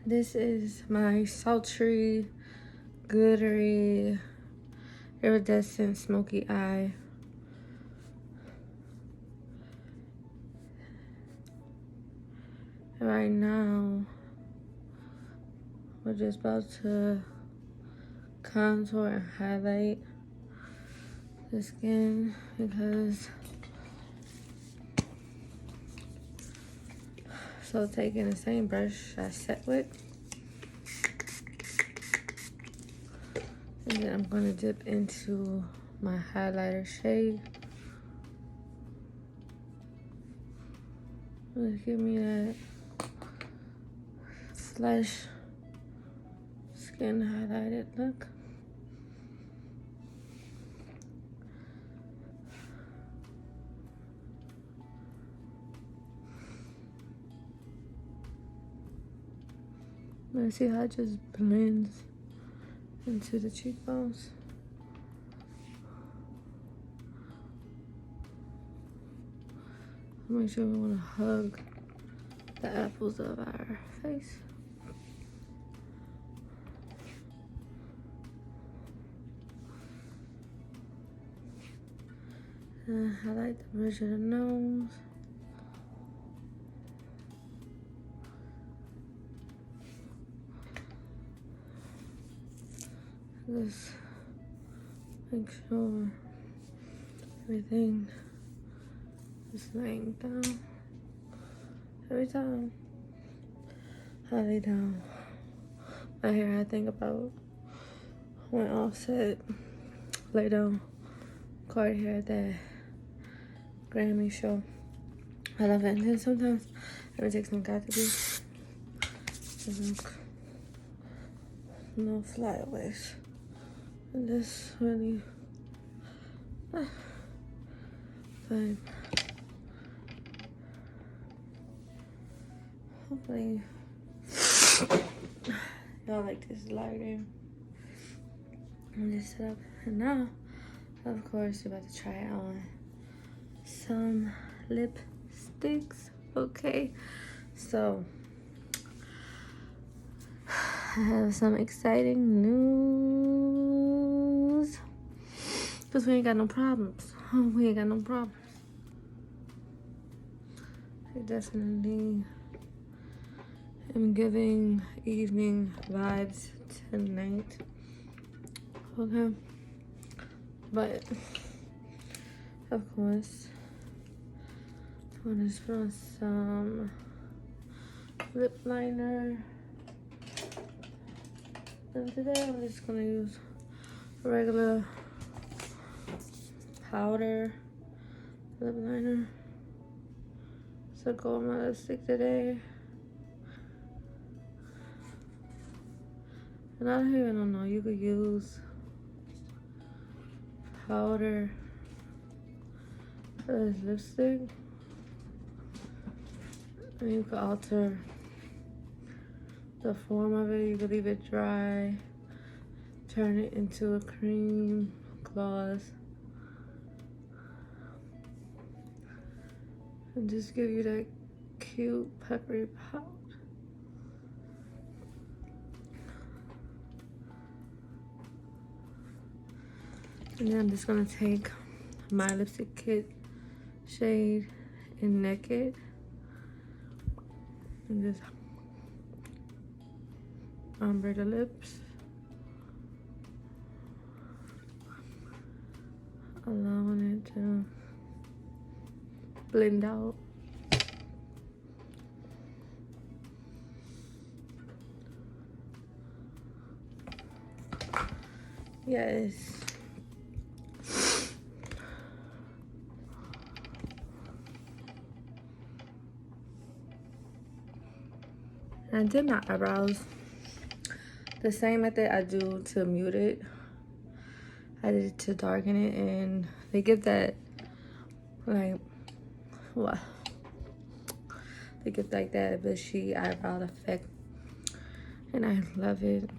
This is my sultry, glittery, iridescent smoky eye. Right now, we're just about to contour and highlight the skin because so taking the same brush I set with, and then I'm gonna dip into my highlighter shade. Just give me that flesh skin highlighted look. Let's see how it just blends into the cheekbones. Make sure we want to hug the apples of our face. Highlight the bridge of the nose. Just make sure everything is laying down. Every time I lay down my hair, I think about when Offset laid down Cardi hair at that Grammy show. I love it. And then sometimes it takes some got to be no flyaways. And this really fine. Hopefully y'all like this lighting. I'm just set up, and now of course we're about to try on some lipsticks. Okay, so I have some exciting news because we ain't got no problems. We ain't got no problems. I definitely am giving evening vibes tonight. Okay, but of course I'm gonna just put on some lip liner. And today I'm just gonna use regular powder lip liner. So go on my lipstick today. And I don't even know, you could use powder as lipstick. And you could alter the form of it. You could leave it dry, turn it into a cream gloss, and just give you that cute peppery pop. And then I'm just gonna take my Lipstivk Kit shade in Naked and just ombre the lips, allowing it to blend out. Yes. I did my eyebrows the same method I do to mute it. I did it to darken it, and they give that like what? They give like that bushy eyebrow effect, and I love it.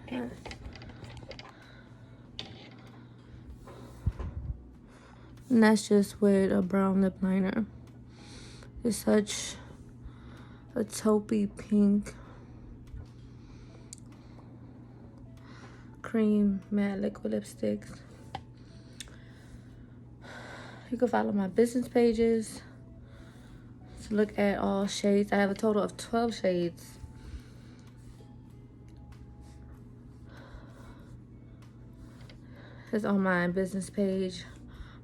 And that's just with a brown lip liner. It's such a taupey pink cream matte liquid lipsticks. You can follow my business pages to look at all shades. I have a total of 12 shades. It's on my business page,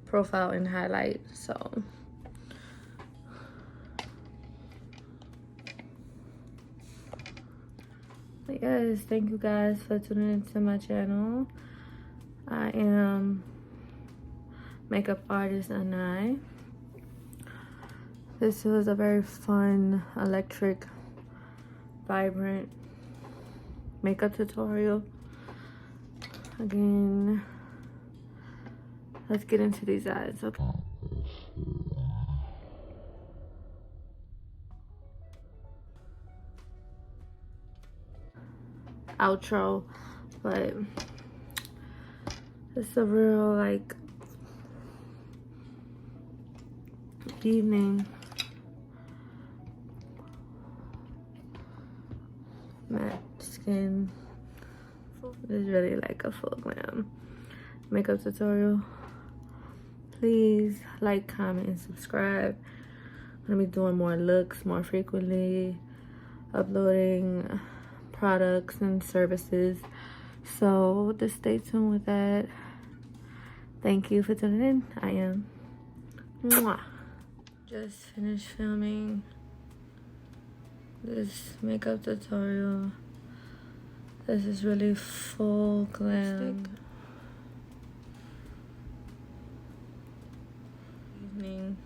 profile, and highlight. So but yes, thank you guys for tuning into my channel. I am makeup artist Anai. This was a very fun, electric, vibrant makeup tutorial. Again, let's get into these eyes, okay? Outro, but it's a real like evening matte skin. It's really like a full glam makeup tutorial. Please like, comment, and subscribe. I'm gonna be doing more looks more frequently, uploading products and services, so just stay tuned with that. Thank you for tuning in. I am Mwah. Just finished filming this makeup tutorial. This is really full glam evening,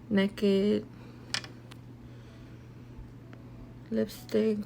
naked lipstick